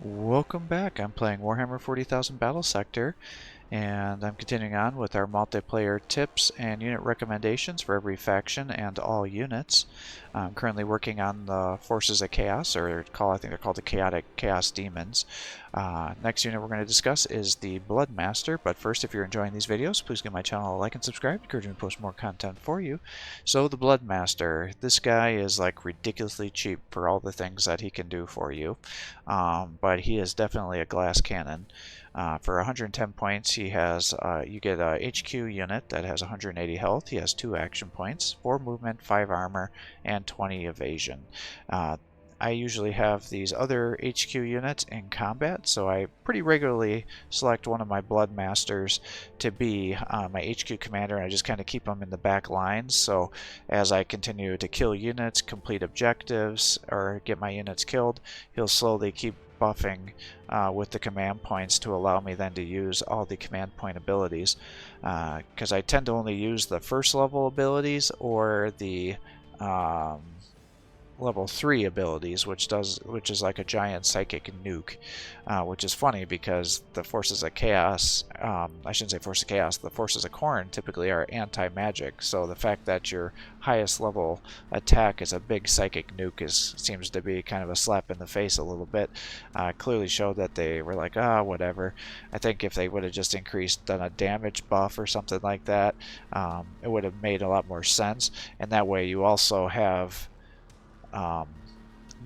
Welcome back. I'm playing Warhammer 40,000 Battlesector, and I'm continuing on with our multiplayer tips and unit recommendations for every faction and all units. I'm currently working on the Forces of Chaos, or I think they're called the Chaotic Chaos Demons. Next unit we're going to discuss is the Bloodmaster, but first, if you're enjoying these videos, please give my channel a like and subscribe. Encourage me to post more content for you. So the Bloodmaster, this guy is like ridiculously cheap for all the things that he can do for you, but he is definitely a glass cannon. For 110 points, he has you get a HQ unit that has 180 health. He has 2 action points, 4 movement, 5 armor, and 20 evasion. I usually have these other HQ units in combat, so I pretty regularly select one of my Bloodmasters to be my HQ commander, and I just kind of keep them in the back lines. So as I continue to kill units, complete objectives, or get my units killed, he'll slowly keep buffing with the command points to allow me then to use all the command point abilities, because I tend to only use the first level abilities or the level 3 abilities, which is like a giant psychic nuke, which is funny because the Forces of Chaos, I shouldn't say Forces of Chaos, the Forces of Khorne typically are anti-magic, so the fact that your highest level attack is a big psychic nuke seems to be kind of a slap in the face a little bit. Clearly showed that they were like, whatever. I think if they would have just done a damage buff or something like that, it would have made a lot more sense, and that way you also have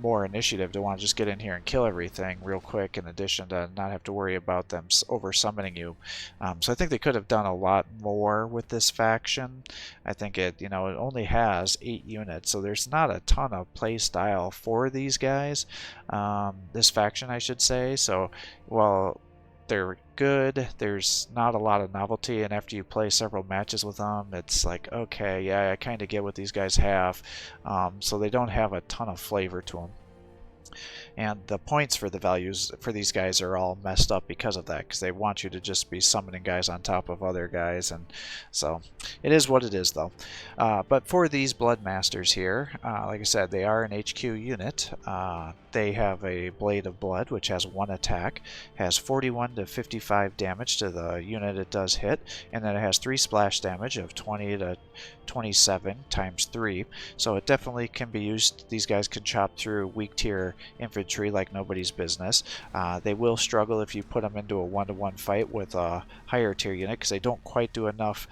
more initiative to want to just get in here and kill everything real quick, in addition to not have to worry about them over summoning you. So I think they could have done a lot more with this faction. I think it only has 8 units, so there's not a ton of play style for these guys, this faction I should say. So while they're good, there's not a lot of novelty, and after you play several matches with them, it's like, okay, yeah, I kind of get what these guys have. So they don't have a ton of flavor to them. And the points for the values for these guys are all messed up because of that, because they want you to just be summoning guys on top of other guys, and so it is what it is, though. But for these Bloodmasters here, like I said, they are an HQ unit. They have a Blade of Blood, which has 1 attack, has 41 to 55 damage to the unit it does hit, and then it has 3 splash damage of 20 to 27 times 3. So it definitely can be used. These guys can chop through weak tier infantry like nobody's business. They will struggle if you put them into a 1-to-1 fight with a higher tier unit, because they don't quite do enough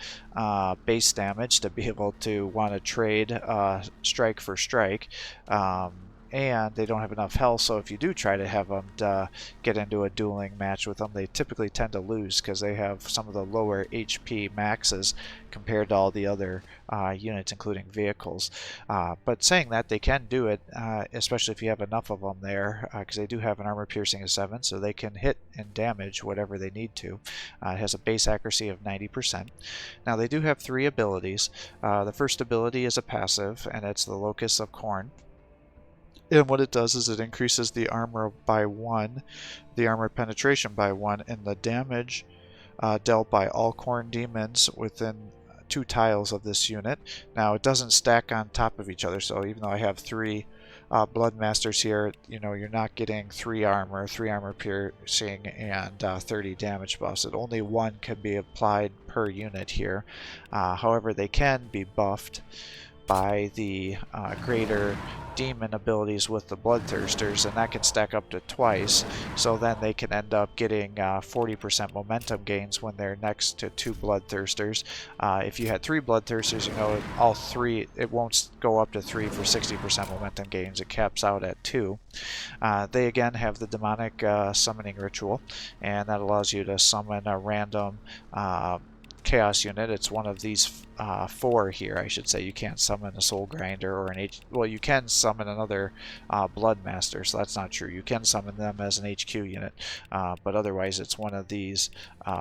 base damage to be able to want to trade strike for strike. And they don't have enough health, so if you do try to have them get into a dueling match with them, they typically tend to lose because they have some of the lower HP maxes compared to all the other units, including vehicles. But saying that, they can do it, especially if you have enough of them there, because they do have an armor piercing of 7, so they can hit and damage whatever they need to. It has a base accuracy of 90%. Now they do have 3 abilities. The first ability is a passive, and it's the Locus of Khorne. And what it does is it increases the armor by 1, the armor penetration by 1, and the damage dealt by all Khorne demons within 2 tiles of this unit. Now it doesn't stack on top of each other, so even though I have 3 Bloodmasters here, you're not getting 3 armor piercing, and 30 damage buffs. Only 1 can be applied per unit here. However, they can be buffed by the greater demon abilities with the Bloodthirsters, and that can stack up to twice, so then they can end up getting 40% momentum gains when they're next to 2 Bloodthirsters. If you had 3 Bloodthirsters, all 3, it won't go up to 3 for 60% momentum gains. It caps out at 2. They again have the demonic summoning ritual, and that allows you to summon a random chaos unit. It's one of these 4 here, I should say. You can't summon a soul grinder or well, you can summon another Bloodmaster, so that's not true. You can summon them as an HQ unit, but otherwise it's one of these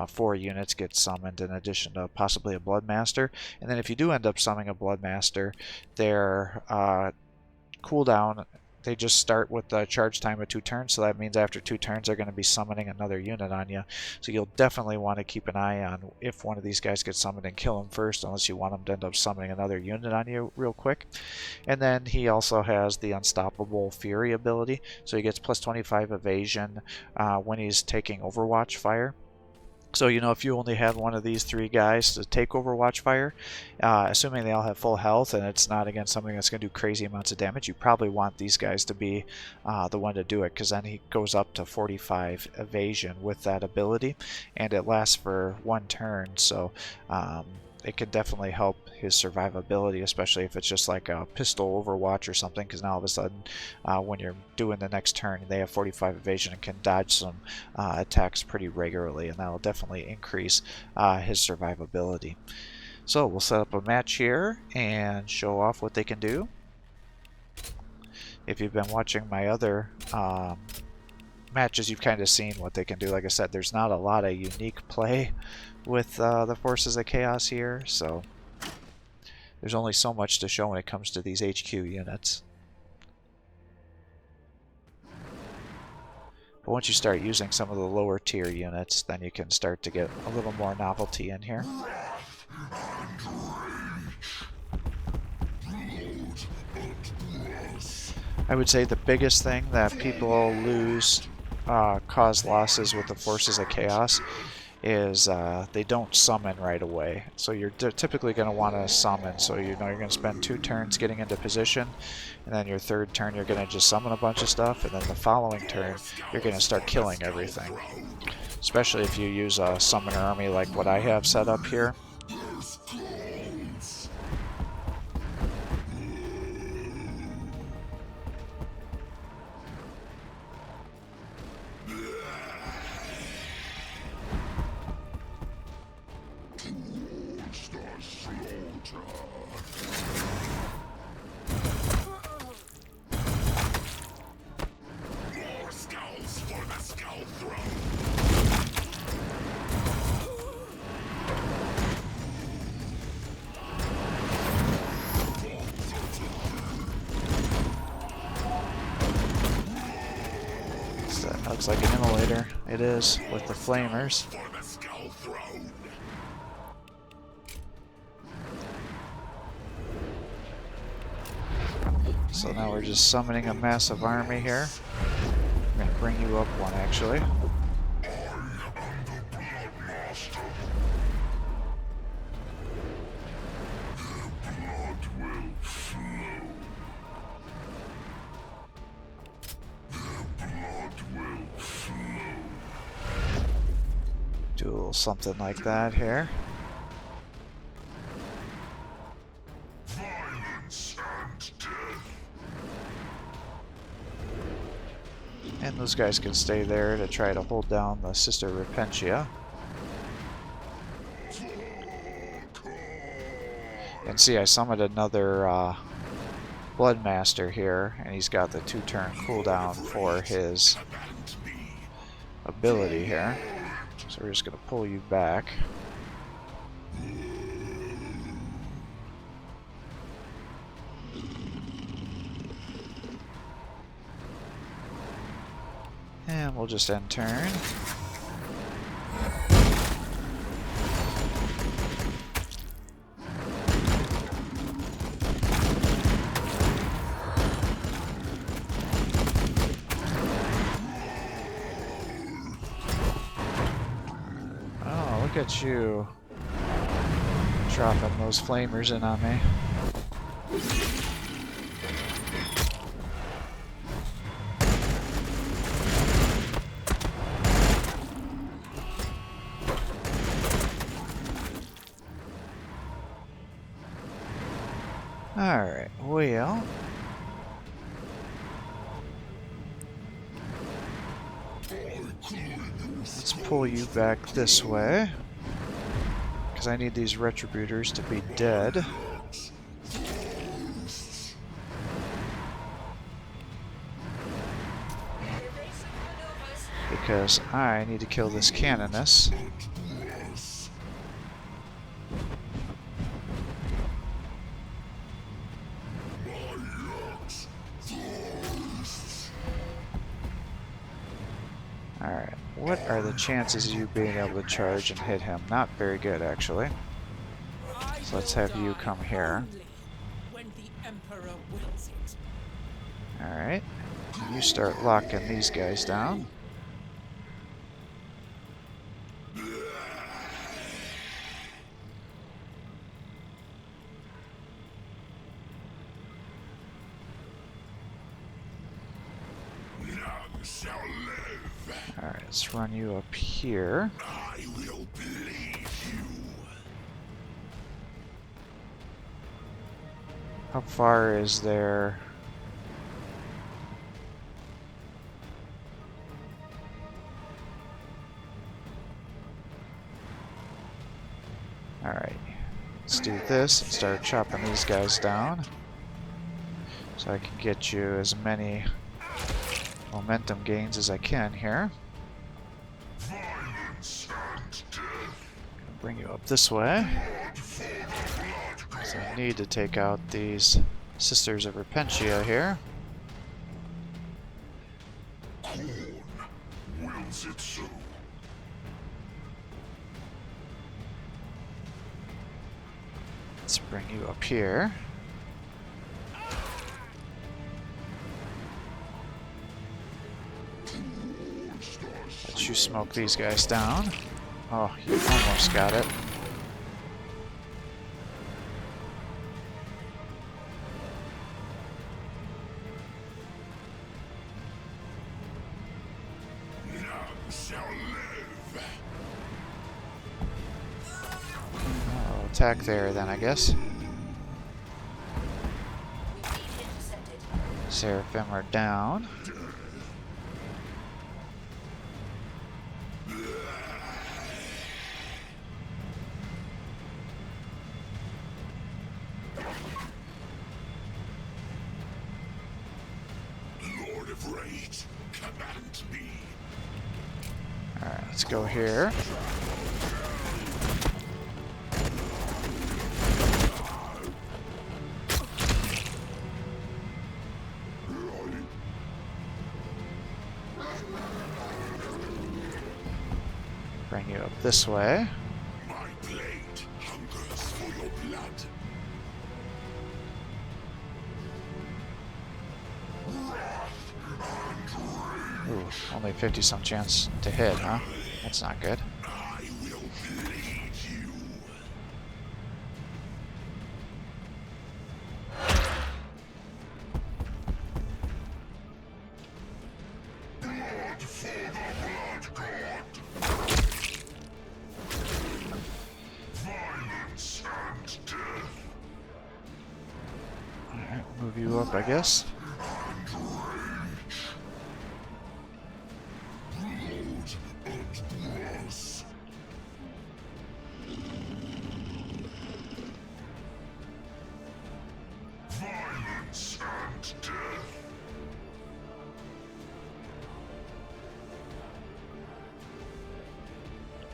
4 units gets summoned, in addition to possibly a Bloodmaster. And then if you do end up summoning a Bloodmaster, their cooldown they just start with the charge time of 2 turns, so that means after 2 turns they're going to be summoning another unit on you. So you'll definitely want to keep an eye on if one of these guys gets summoned and kill him first, unless you want him to end up summoning another unit on you real quick. And then he also has the Unstoppable Fury ability, so he gets plus 25 evasion when he's taking Overwatch fire. So, you know, if you only had one of these 3 guys to take Overwatch fire, assuming they all have full health and it's not against something that's going to do crazy amounts of damage, you probably want these guys to be the one to do it, because then he goes up to 45 evasion with that ability, and it lasts for 1 turn, so it can definitely help his survivability, especially if it's just like a pistol Overwatch or something, because now all of a sudden when you're doing the next turn they have 45 evasion and can dodge some attacks pretty regularly, and that'll definitely increase his survivability. So we'll set up a match here and show off what they can do. If you've been watching my other matches, you've kind of seen what they can do. Like I said, there's not a lot of unique play with the Forces of Chaos here, so there's only so much to show when it comes to these HQ units. But once you start using some of the lower tier units, then you can start to get a little more novelty in here. I would say the biggest thing that people lose, cause losses with the Forces of Chaos, is they don't summon right away. So you're typically going to want to summon, so you know you're going to spend 2 turns getting into position, and then your 3rd turn you're going to just summon a bunch of stuff, and then the following turn you're going to start killing everything. Especially if you use a summoner army like what I have set up here. Looks like an immolator. It is, with the flamers. So now we're just summoning a massive army here. I'm going to bring you up one, actually. Do a little something like that here. And those guys can stay there to try to hold down the Sister Repentia. And see, I summoned another Bloodmaster here, and he's got the 2-turn cooldown for his ability here. So we're just going to pull you back. And we'll just end turn. Look at you dropping those flamers in on me. Alright, well, let's pull you back this way, because I need these Retributors to be dead. Because I need to kill this Canoness. Alright, what are the chances of you being able to charge and hit him? Not very good, actually. So let's have you come here. Alright, you start locking these guys down. Alright, let's run you up here. I will bleed you. How far is there? Alright, let's do this and start chopping these guys down. So I can get you as many momentum gains as I can here. Bring you up this way. So I need to take out these Sisters of Repentia here. Khorne wills it so. Let's bring you up here. Let you smoke these guys down. Oh, you almost got it. I'll attack there then, I guess. Seraphim are down. Lord of Rage, command me. Alright, let's go here. Bring you up this way. My blade hungers for your blood. Ooh, only 50-some chance to hit, huh? That's not good. I will bleed you. Blood for the blood god. Violence and death. Alright, move you up, I guess. Violence and death.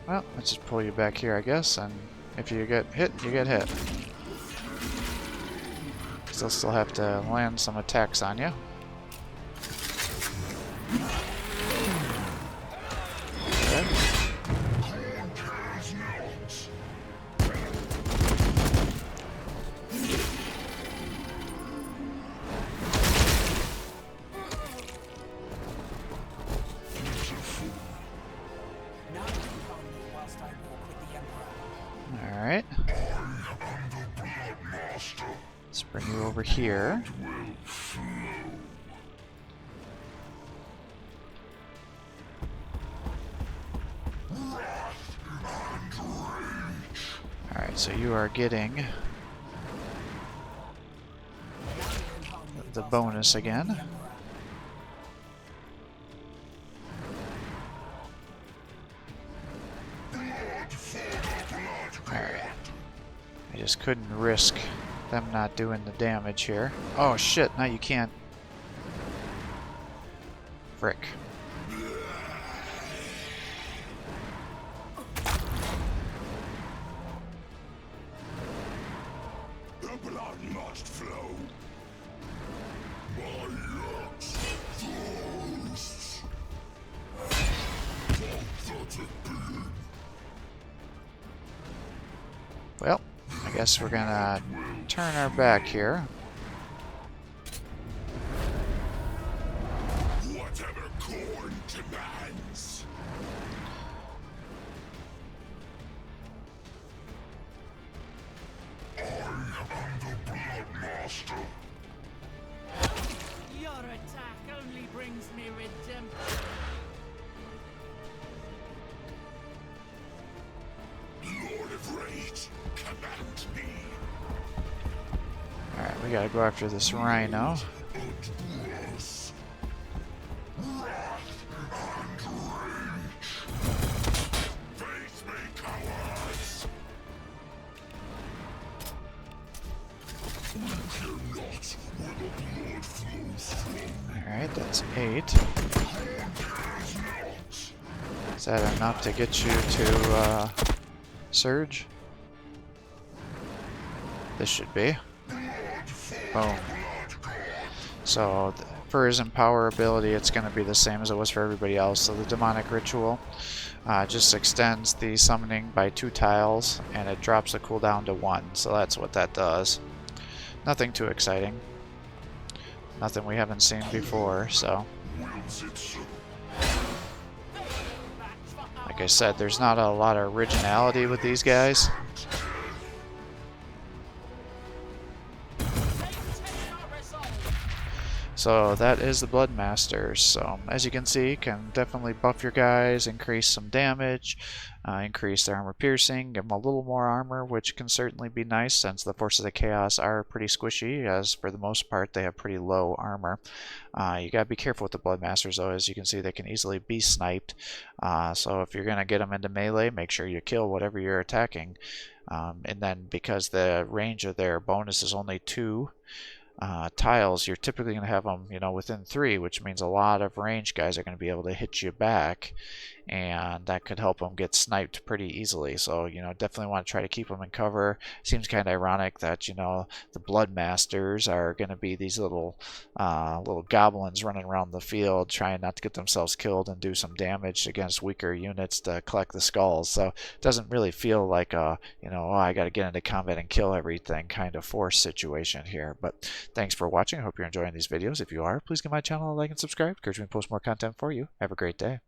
Well, let's just pull you back here, I guess, and if you get hit, you get hit. Still have to land some attacks on you. Okay. Alright. Let's bring you over here. Alright, so you are getting the bonus again. Alright. I just couldn't risk them not doing the damage here. Oh shit, now you can't. Frick. The blood must flow. My locks thirsts. Well, I guess we're gonna turn our back here. Whatever Khorne demands. I am the Bloodmaster. Your attack only brings me redemption. Lord of Rage, command me. Alright, we gotta go after this rhino. Utmost wrath and rage. Face me, cowards. We cannot where the blood flows from. Alright, that's 8. Cares not. Is that enough to get you to surge? This should be. Boom. So for his Empower ability, it's going to be the same as it was for everybody else. So the Demonic Ritual just extends the summoning by 2 tiles, and it drops the cooldown to 1. So that's what that does. Nothing too exciting. Nothing we haven't seen before, so... Like I said, there's not a lot of originality with these guys. So that is the Bloodmaster. So as you can see, can definitely buff your guys, increase some damage, increase their armor piercing, give them a little more armor, which can certainly be nice since the Forces of Chaos are pretty squishy, as for the most part they have pretty low armor. You gotta be careful with the Bloodmasters though. As you can see, they can easily be sniped. So if you're gonna get them into melee, make sure you kill whatever you're attacking. And then because the range of their bonus is only 2 tiles, you're typically going to have them, you know, within 3, which means a lot of range guys are going to be able to hit you back, and that could help them get sniped pretty easily. So, you know, definitely want to try to keep them in cover. Seems kind of ironic that, you know, the Bloodmasters are going to be these little goblins running around the field trying not to get themselves killed and do some damage against weaker units to collect the skulls. So it doesn't really feel like a, you know, oh, I got to get into combat and kill everything kind of force situation here. But thanks for watching. I hope you're enjoying these videos. If you are, please give my channel a like and subscribe. Encourage me to post more content for you. Have a great day.